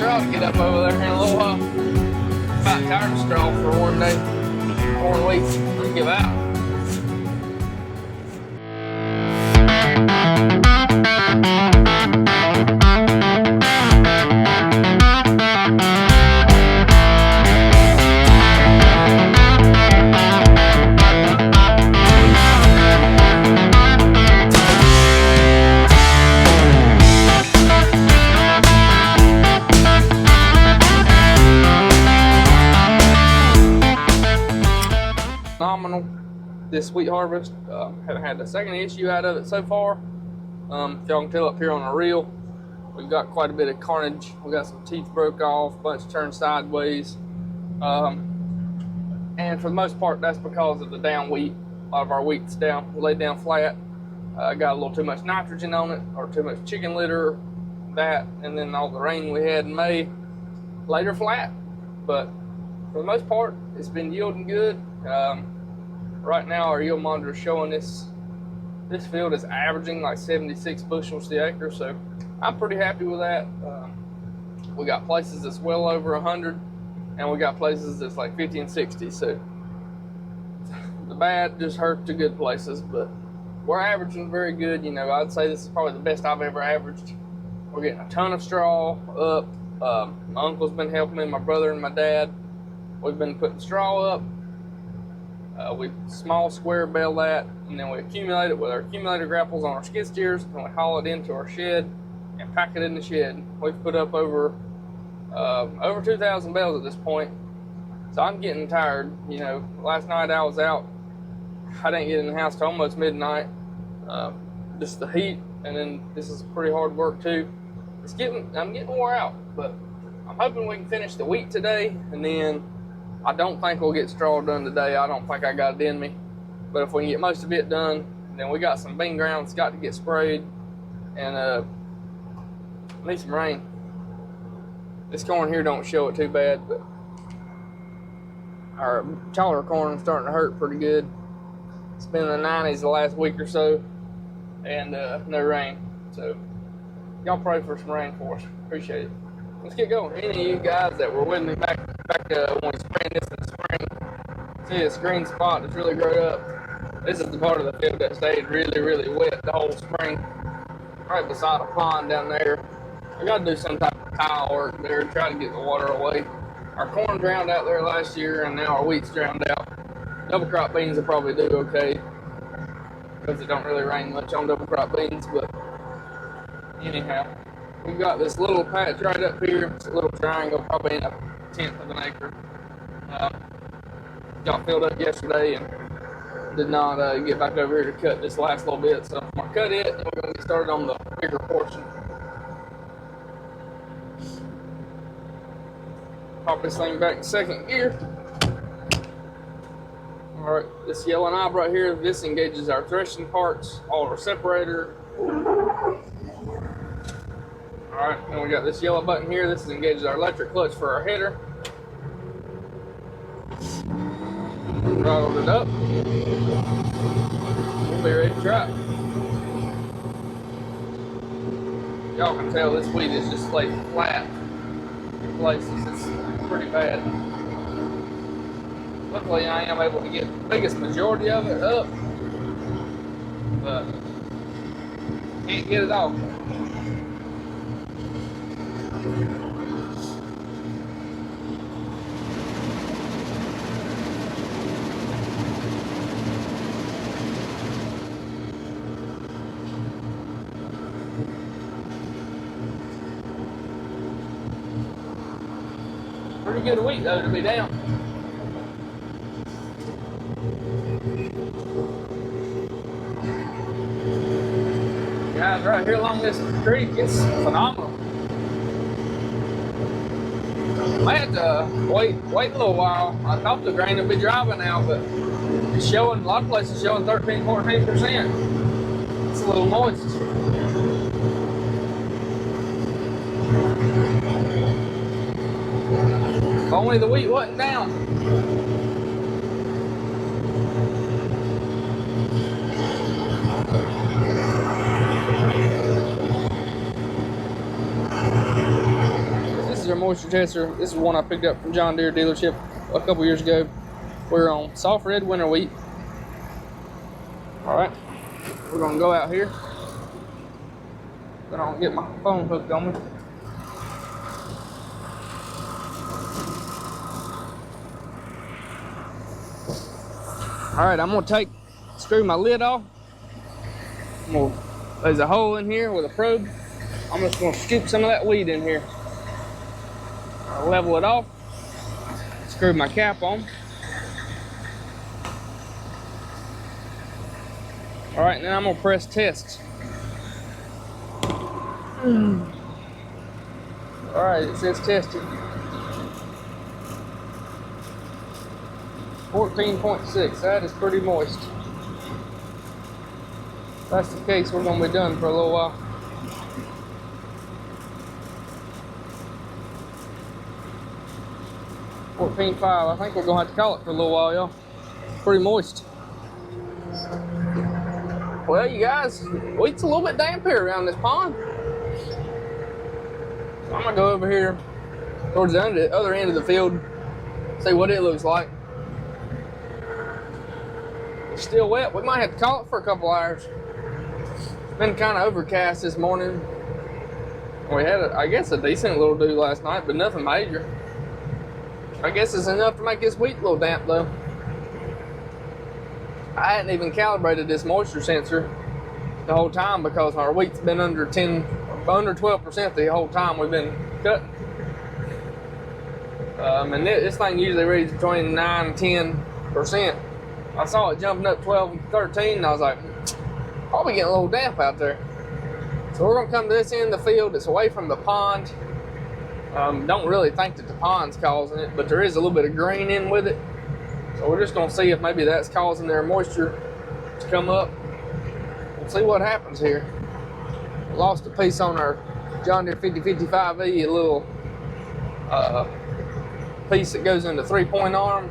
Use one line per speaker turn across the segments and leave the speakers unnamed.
straw to get up over there in a little while. About tired of straw for one day, 1 week. Let's give out. Phenomenal this wheat harvest. Haven't had the second issue out of it so far. If y'all can tell up here on the reel, we've got quite a bit of carnage. We got some teeth broke off, a bunch turned sideways, and for the most part that's because of the down wheat. A lot of our wheat's down, laid down flat. Got a little too much nitrogen on it, or too much chicken litter, that, and then all the rain we had in May laid her flat. But for the most part, it's been yielding good. Right now our yield monitor is showing this field is averaging like 76 bushels the acre, so I'm pretty happy with that. We got places that's well over 100, and we got places that's like 50 and 60, so the bad just hurt the good places, but we're averaging very good. You know, I'd say this is probably the best I've ever averaged. We're getting a ton of straw up. My uncle's been helping me, my brother and my dad. We've been putting straw up. We small square bale that, and then we accumulate it with our accumulator grapples on our skid steers, and we haul it into our shed and pack it in the shed. We've put up over 2,000 bales at this point, so I'm getting tired. You know, last night I was out. I didn't get in the house till almost midnight. Just the heat, and then this is pretty hard work too. I'm getting wore out, but I'm hoping we can finish the wheat today, and then I don't think we'll get straw done today. I don't think I got it in me. But if we can get most of it done, then we got some bean grounds got to get sprayed, and need some rain. This corn here don't show it too bad, but our taller corn is starting to hurt pretty good. It's been in the 90s the last week or so, and no rain. So y'all pray for some rain for us. Appreciate it. Let's get going. Any of you guys that were with me back when we sprayed this in the spring, see this green spot that's really grown up. This is the part of the field that stayed really, really wet the whole spring. Right beside a pond down there. I got to do some type of tile work there, try to get the water away. Our corn drowned out there last year, and now our wheat's drowned out. Double crop beans will probably do okay, because it don't really rain much on double crop beans, but anyhow. We've got this little patch right up here. It's a little triangle, probably in 1/10 of an acre. Got filled up yesterday and did not get back over here to cut this last little bit. So I'm going to cut it, and we're going to get started on the bigger portion. Pop this thing back in second gear. Alright, this yellow knob right here, this engages our threshing parts, all our separator. Alright, then we got this yellow button here. This engages our electric clutch for our header. Throttled it up. We'll be ready to try it. Y'all can tell this wheat is just laid flat in places. It's pretty bad. Luckily I am able to get the biggest majority of it up, but can't get it all. Pretty good wheat though to be down. Guys, right here along this creek, it's phenomenal. I had to wait a little while. I thought the grain would be dry by now, but it's showing, a lot of places showing 13-14%. It's a little moist. If only the wheat wasn't down. our moisture tester. This is one I picked up from John Deere dealership a couple years ago. We're on soft red winter wheat. All right, we're gonna go out here. Gonna get my phone hooked on me. All right, I'm gonna screw my lid off. There's a hole in here with a probe. I'm just gonna scoop some of that wheat in here. I'll level it off. Screw my cap on. All right, now I'm gonna press test. All right, it says tested. 14.6, that is pretty moist. If that's the case, we're gonna be done for a little while. .5, I think we're gonna have to call it for a little while, y'all. Pretty moist. Well, you guys, wheat's a little bit damp here around this pond. So I'm gonna go over here towards the other end of the field, see what it looks like. It's still wet. We might have to call it for a couple hours. It's been kind of overcast this morning. We had, I guess, a decent little dew last night, but nothing major. I guess it's enough to make this wheat a little damp, though. I hadn't even calibrated this moisture sensor the whole time because our wheat's been under 12% the whole time we've been cutting. And this thing usually reads between 9 and 10%. I saw it jumping up 12 and 13, and I was like, probably getting a little damp out there. So we're gonna come to this end of the field. It's away from the pond. Don't really think that the pond's causing it, but there is a little bit of green in with it. So we're just gonna see if maybe that's causing their moisture to come up. We'll see what happens here. Lost a piece on our John Deere 5055E, a little piece that goes in the 3-point arm,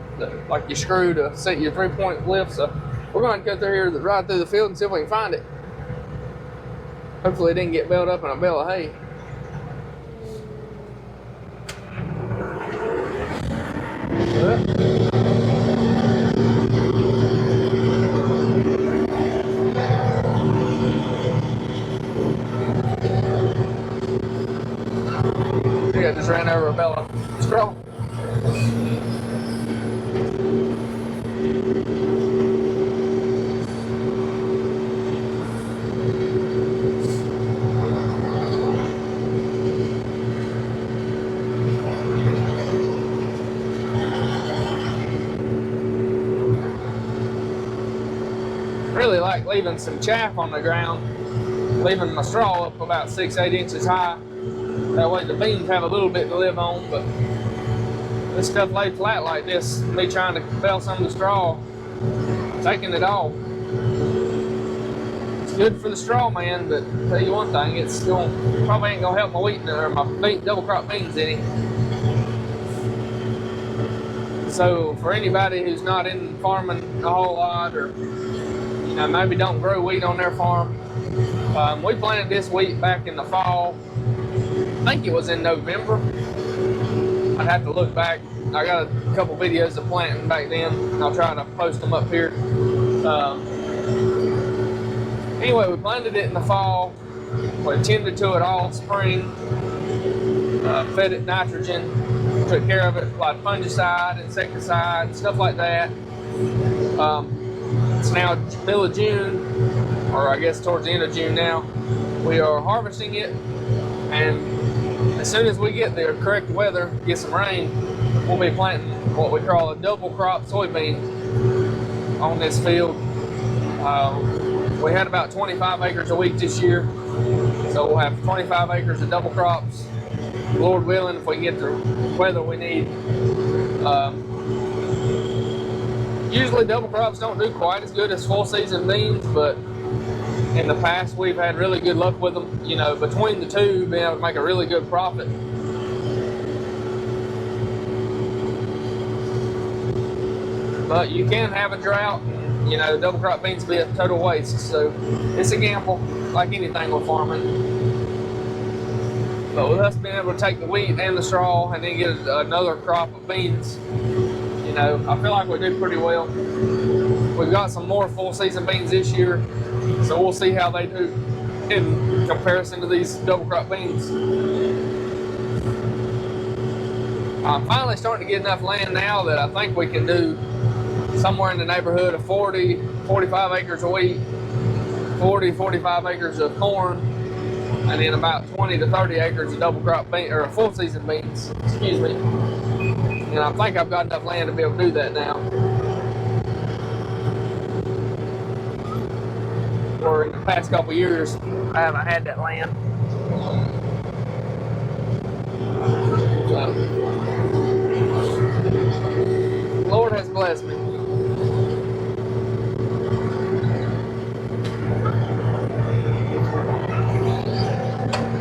like you screw to set your 3-point lift. So we're going to go through here, right through the field, and see if we can find it. Hopefully it didn't get bailed up in a bale of hay. Yeah, I just ran over a bale of straw. Really like leaving some chaff on the ground, leaving my straw up about 6-8 inches high. That way the beans have a little bit to live on, but this stuff laid flat like this, me trying to bale some of the straw, taking it off. It's good for the straw, man, but I'll tell you one thing, it's probably ain't gonna help my wheat or my double crop beans any. So for anybody who's not in farming a whole lot, or maybe don't grow wheat on their farm, we planted this wheat back in the fall. I think it was in November. I'd have to look back. I got a couple videos of planting back then, and I'll try to post them up here. Anyway, we planted it in the fall. We tended to it all spring. Fed it nitrogen, took care of it like fungicide, insecticide, stuff like that. It's now middle of June, or I guess towards the end of June now. We are harvesting it, and as soon as we get the correct weather, get some rain, we'll be planting what we call a double crop soybean on this field. We had about 25 acres a week this year, so we'll have 25 acres of double crops. Lord willing, if we get the weather we need. Usually double crops don't do quite as good as full season beans, but in the past we've had really good luck with them. Between the two, being able to make a really good profit. But you can have a drought, and, double crop beans be a total waste. So it's a gamble, like anything with farming. But with us being able to take the wheat and the straw and then get another crop of beans, you know, I feel like we do pretty well. We've got some more full season beans this year, so we'll see how they do in comparison to these double crop beans. I'm finally starting to get enough land now that I think we can do somewhere in the neighborhood of 40, 45 acres of wheat, 40, 45 acres of corn, and then about 20 to 30 acres of double crop beans, or full season beans, excuse me. And I think I've got enough land to be able to do that now. Or in the past couple years, I haven't had that land. So, Lord has blessed me.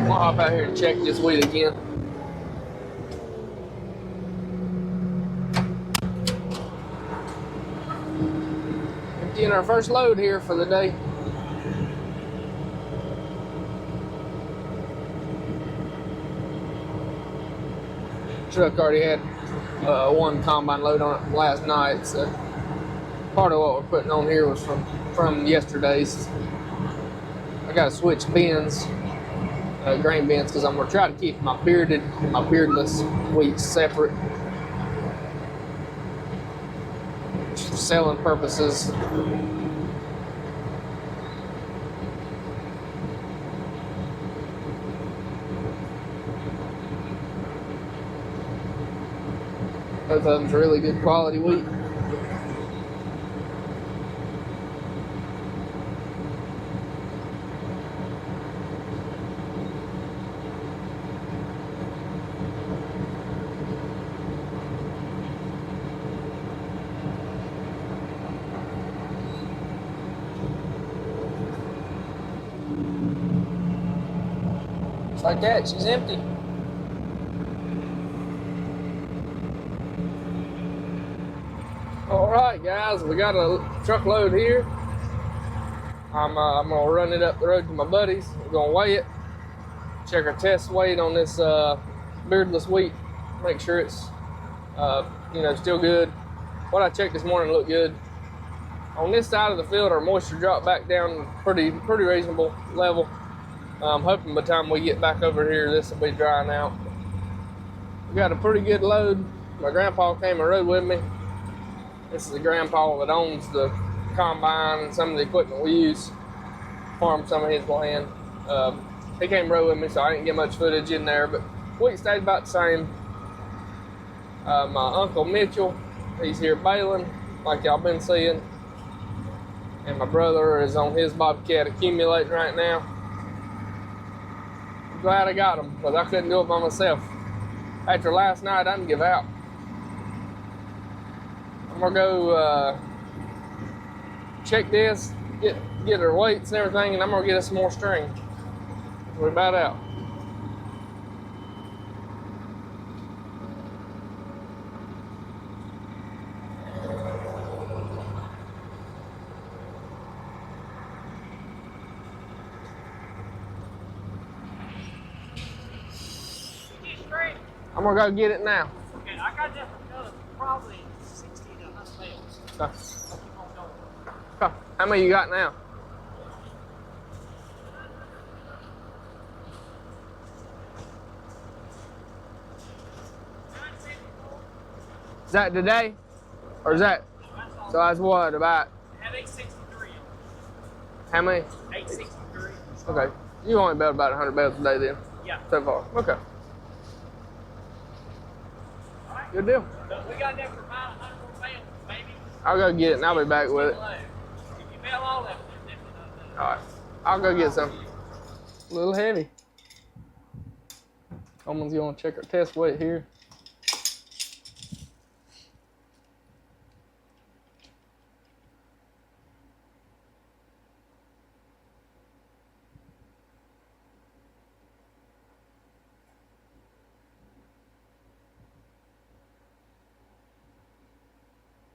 I'll hop out here and check this wheat again. Emptying our first load here for the day. Truck already had one combine load on it last night, so part of what we're putting on here was from yesterday's. I gotta switch bins, grain bins, because I'm gonna try to keep my bearded and my beardless wheat separate for selling purposes. Both of them's really good quality wheat. Just like that, she's empty. Alright guys, we got a truckload here. I'm gonna run it up the road to my buddies. We're gonna weigh it, check our test weight on this beardless wheat, make sure it's you know, still good. What I checked this morning looked good. On this side of the field, our moisture dropped back down pretty reasonable level. I'm hoping by the time we get back over here, this will be drying out. We got a pretty good load. My grandpa came and rode with me. This is the grandpa that owns the combine and some of the equipment we use. Farm some of his land. He came and rode with me, so I didn't get much footage in there, but we stayed about the same. My Uncle Mitchell, he's here baling, like y'all been seeing. And my brother is on his bobcat accumulating right now. I'm glad I got him, because I couldn't do it by myself. After last night, I didn't give out. I'm gonna go check this, get her weights and everything, and I'm gonna get us some more string. We're about out. I'm gonna go get it now.
Okay, I got that for probably 60 to 100 bales.
Okay. How many you got now? Is that today? Or is that? So that's what, about?
I have 863.
How many?
863.
Okay. You only built about 100 bales a day then?
Yeah.
So far. Okay. Good deal.
We got that for about 100 more bales, baby.
I'll go get it and I'll be back with it.
If you bail all of them, then definitely not.
Alright. I'll go get some. A little heavy. Someone's gonna check our test weight here.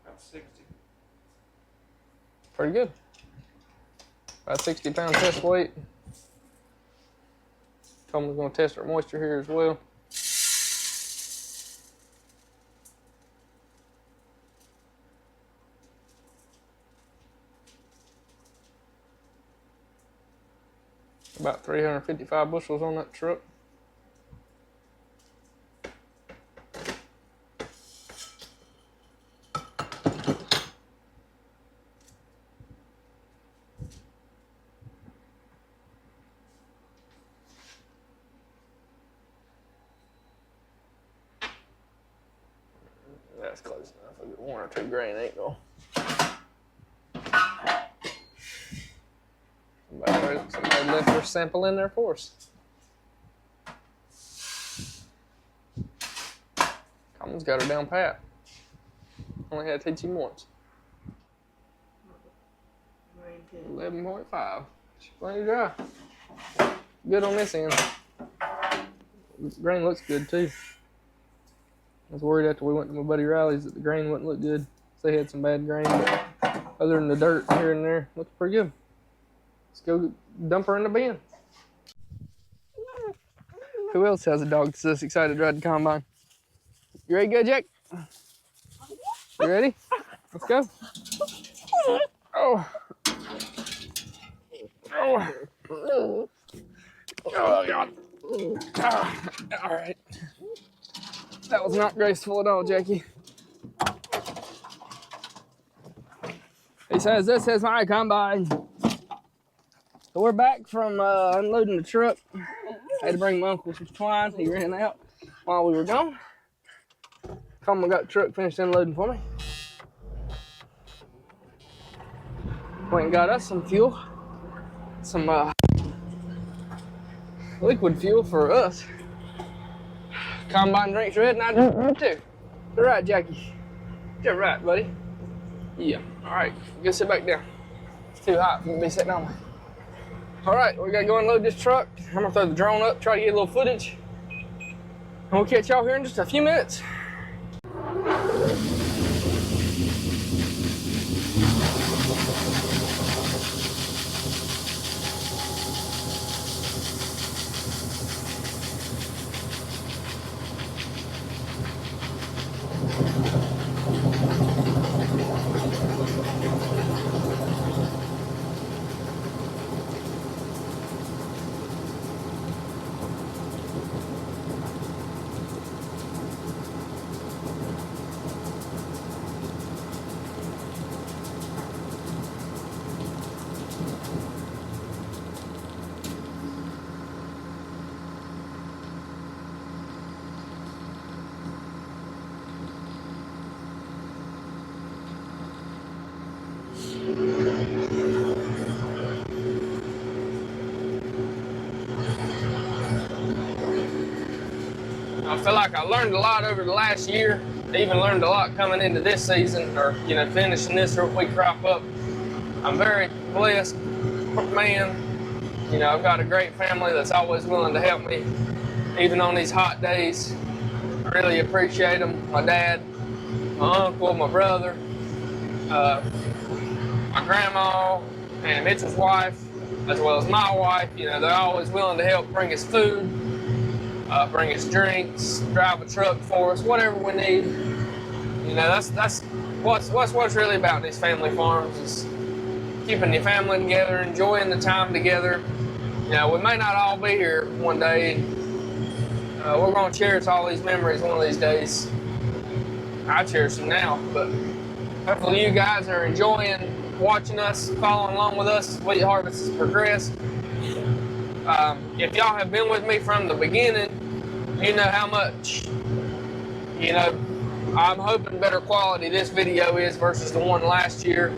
About 60.
Pretty good. About 60 pound test weight. Coleman's going to test our moisture here as well. About 355 bushels on that truck. That's close enough. I'll get 1 or 2 grain, ain't gonna. Somebody left their sample in there for us. Coleman's got her down pat. Only had to teach him once. 11.5. She's plenty dry. Good on this end. The grain looks good too. I was worried after we went to my buddy Riley's that the grain wouldn't look good. So they had some bad grain, but other than the dirt here and there, looks pretty good. Let's go dump her in the bin. Who else has a dog that's this excited to ride the combine? You ready to go, Jack? You ready? Let's go. Oh. Oh. Oh, God. Oh. All right. That was not graceful at all, Jackie. He says, this is my combine. So we're back from unloading the truck. I had to bring my uncle some twine. He ran out while we were gone. Coleman got the truck finished unloading for me. Went and got us some fuel. Some liquid fuel for us. Combine drinks red and I drink too. All right, Jackie. You're right, buddy. Yeah. All right. Go sit back down. It's too hot for me to be sitting on. All right, we gotta go unload this truck. I'm gonna throw the drone up, try to get a little footage. And we'll catch y'all here in just a few minutes. I feel like I learned a lot over the last year. I even learned a lot coming into this season, or finishing this week crop up. I'm very blessed, man. I've got a great family that's always willing to help me, even on these hot days. I really appreciate them. My dad, my uncle, my brother, my grandma, and Mitchell's wife, as well as my wife. They're always willing to help bring us food. Bring us drinks, drive a truck for us, whatever we need. That's what's really about these family farms, is keeping your family together, enjoying the time together. We may not all be here one day. We're going to cherish all these memories one of these days. I cherish them now, but hopefully you guys are enjoying watching us, following along with us as Wheat Harvest has progressed. If y'all have been with me from the beginning, you know how much, I'm hoping better quality this video is versus the one last year.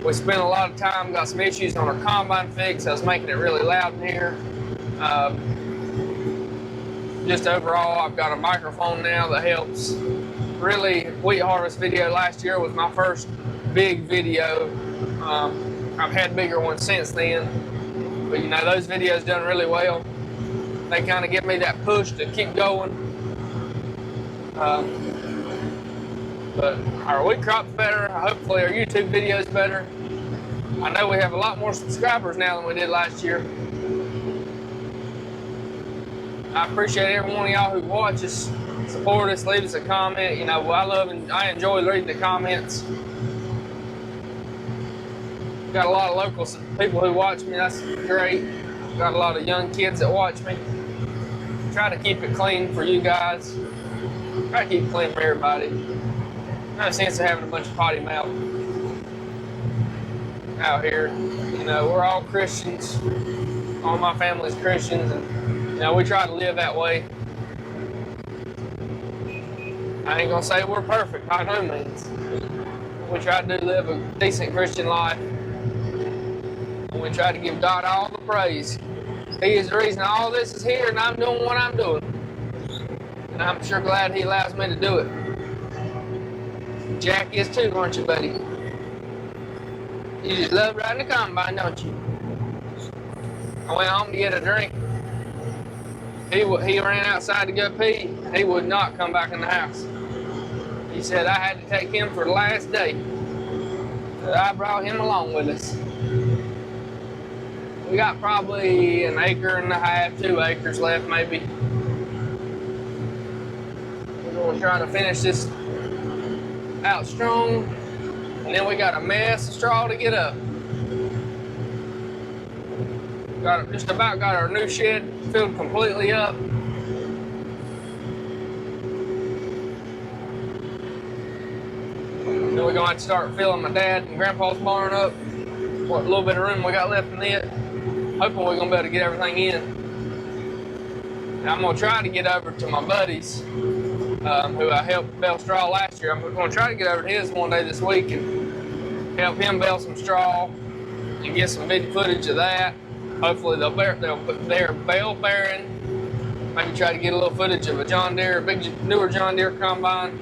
We spent a lot of time, got some issues on our combine fix. I was making it really loud in here. Just overall, I've got a microphone now that helps. Really, Wheat Harvest video last year was my first big video. I've had bigger ones since then. But those videos done really well. They kind of give me that push to keep going. But our wheat crop's better. Hopefully our YouTube video's better. I know we have a lot more subscribers now than we did last year. I appreciate every one of y'all who watches, support us, leave us a comment. You know, I love and I enjoy reading the comments. Got a lot of local people who watch me. That's great. Got a lot of young kids that watch me. Try to keep it clean for you guys. Try to keep it clean for everybody. No sense of having a bunch of potty mouth out here. You know, we're all Christians. All my family's Christians, and you know, we try to live that way. I ain't gonna say we're perfect by no means. We try to live a decent Christian life. And we try to give God all the praise. He is the reason all this is here, and I'm doing what I'm doing. And I'm sure glad He allows me to do it. Jack is too, aren't you, buddy? You just love riding the combine, don't you? I went home to get a drink. He ran outside to go pee. He would not come back in the house. He said I had to take him for the last day. I brought him along with us. We got probably an acre and a half, 2 acres left maybe. We're going to try to finish this out strong. And then we got a mess of straw to get up. Just about got our new shed filled completely up. Then we're going to have to start filling my dad and grandpa's barn up. What little bit of room we got left in it. Hoping we're going to be able to get everything in. And I'm going to try to get over to my buddies who I helped bale straw last year. I'm going to try to get over to his one day this week and help him bale some straw and get some video footage of that. Hopefully they'll put their bale bearing. Maybe try to get a little footage of a John Deere, big newer John Deere combine.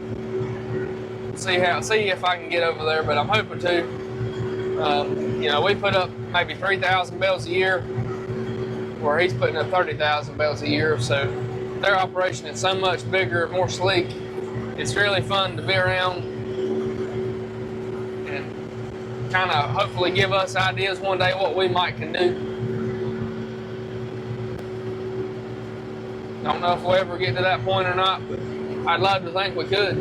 See if I can get over there, but I'm hoping to. You know, we put up maybe 3,000 bales a year, where he's putting up 30,000 bales a year. So their operation is so much bigger, more sleek. It's really fun to be around and kind of hopefully give us ideas one day what we might can do. Don't know if we'll ever get to that point or not, but I'd love to think we could.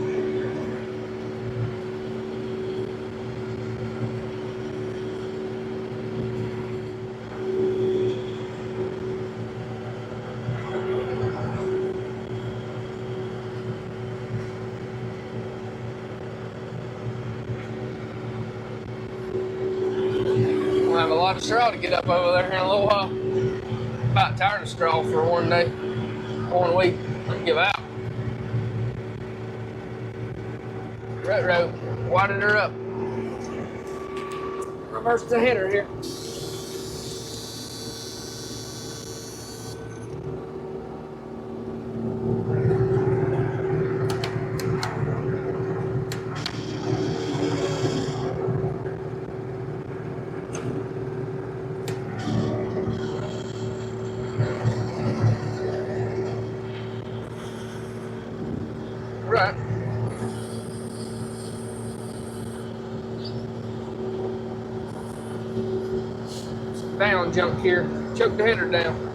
We'll have a lot of straw to get up over there in a little while. About tired of straw for one day. 1 week, give out. Row, wadded her up. Reverse the header here. Right. Down junk here. Choke the header down.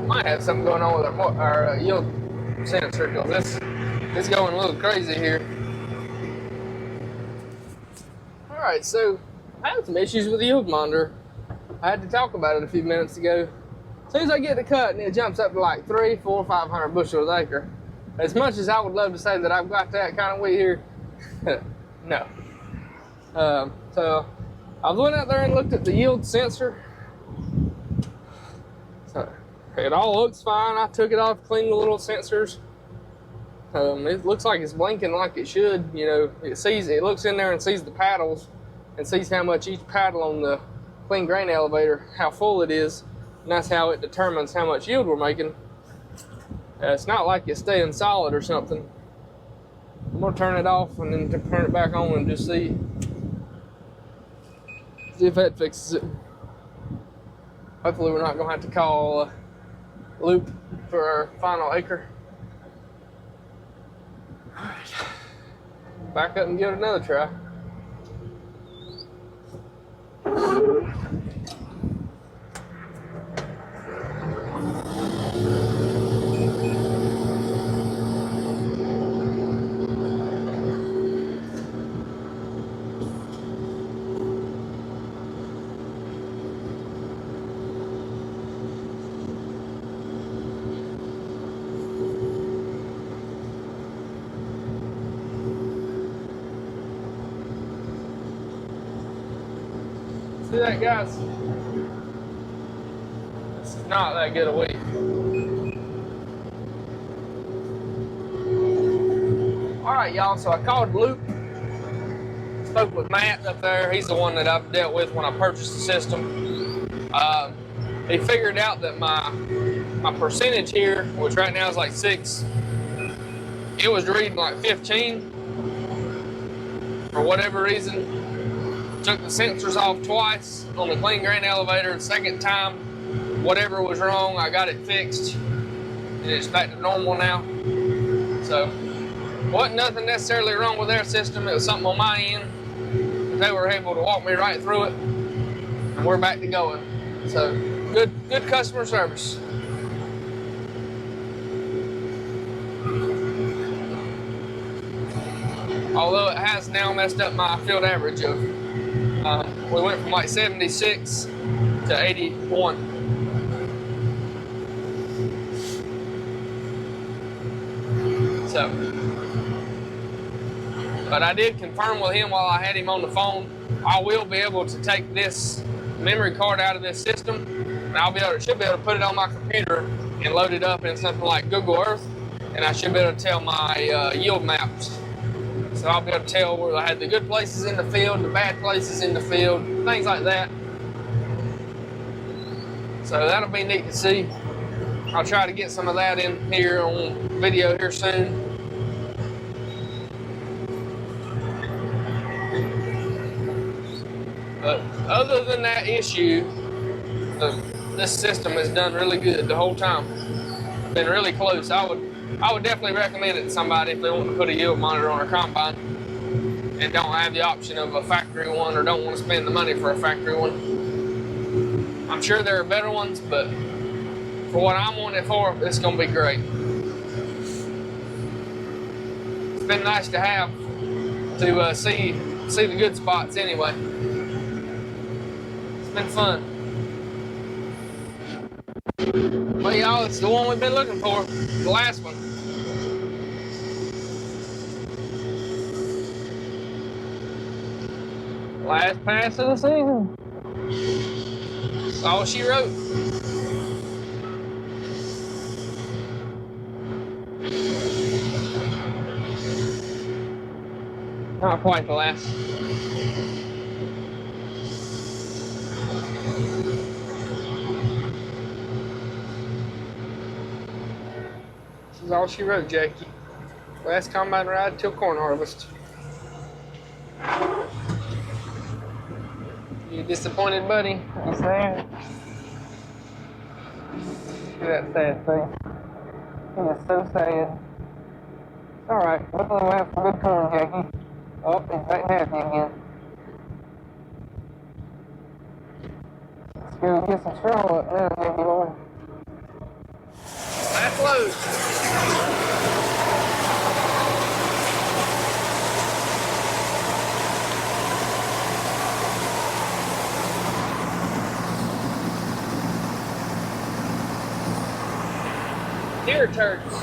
Might have something going on with our yield sensor, because it's going a little crazy here. Alright, so I had some issues with the yield monitor. I had to talk about it a few minutes ago. As soon as I get the cut and it jumps up to like 300, 400, 500 bushels an acre. As much as I would love to say that I've got that kind of wheat here, no. So I went out there and looked at the yield sensor. So it all looks fine. I took it off, cleaned the little sensors. It looks like it's blinking like it should. You know, it looks in there and sees the paddles and sees how much each paddle on the clean grain elevator, how full it is, and that's how it determines how much yield we're making. It's not like it's staying solid or something. I'm gonna turn it off and then turn it back on and just see if that fixes it. Hopefully we're not gonna have to call Loop for our final acre. Alright, back up and give it another try. See that, guys? This is not that good a week. Alright, y'all, so I called Luke, spoke with Matt up there. He's the one that I've dealt with when I purchased the system. He figured out that my percentage here, which right now is like 6, it was reading like 15 for whatever reason. Took the sensors off twice on the clean grain elevator. The second time, whatever was wrong, I got it fixed, and it's back to normal now. So, wasn't nothing necessarily wrong with their system. It was something on my end. They were able to walk me right through it, and we're back to going. So, good customer service. Although it has now messed up my field average of, we went from like 76 to 81. So, but I did confirm with him while I had him on the phone, I will be able to take this memory card out of this system, and should be able to put it on my computer and load it up in something like Google Earth, and I should be able to tell my yield maps. So I'll be able to tell where I had the good places in the field, the bad places in the field, things like that. So that'll be neat to see. I'll try to get some of that in here on video here soon. But other than that issue, this system has done really good the whole time. Been really close. I would definitely recommend it to somebody if they want to put a yield monitor on a combine and don't have the option of a factory one or don't want to spend the money for a factory one. I'm sure there are better ones, but for what I'm wanting it for, it's going to be great. It's been nice to have to see the good spots anyway. It's been fun. But y'all, it's the one we've been looking for, the last one. Last pass of the season. That's all she wrote. Not quite the last. This is all she wrote, Jackie. Last combine ride till corn harvest. You disappointed, buddy? You sad? Look at that sad face. He is so sad. It's alright. Hopefully we'll have some good corn, Jackie. Oh, he's back happy again. Let's go get some straw up now, Jackie boy. Last load. Deer turds.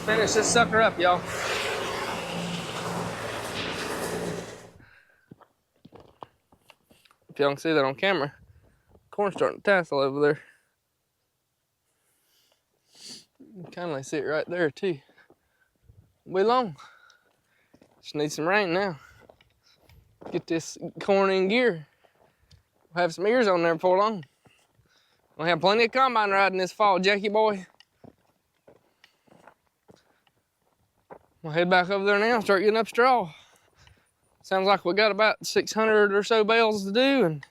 finish this sucker up, y'all. If y'all can see that on camera, corn's starting to tassel over there. You can kind of see it right there too. Won't be long. Just need some rain now. Get this corn in gear. We'll have some ears on there before long. We'll have plenty of combine riding this fall, Jackie boy. We'll head back over there now and start getting up straw. Sounds like we got about 600 or so bales to do, and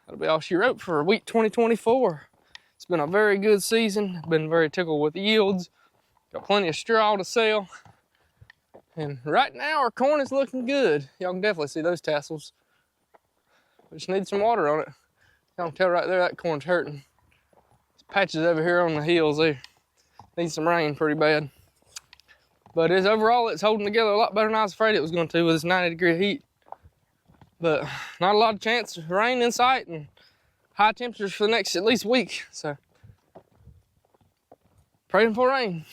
that'll be all she wrote for wheat 2024. It's been a very good season. Been very tickled with the yields. Got plenty of straw to sell. And right now our corn is looking good. Y'all can definitely see those tassels. We just need some water on it. Y'all can tell right there that corn's hurting. There's patches over here on the hills there. Need some rain pretty bad. But overall, it's holding together a lot better than I was afraid it was going to with this 90-degree heat. But not a lot of chance of rain in sight and high temperatures for the next at least week. So, praying for rain.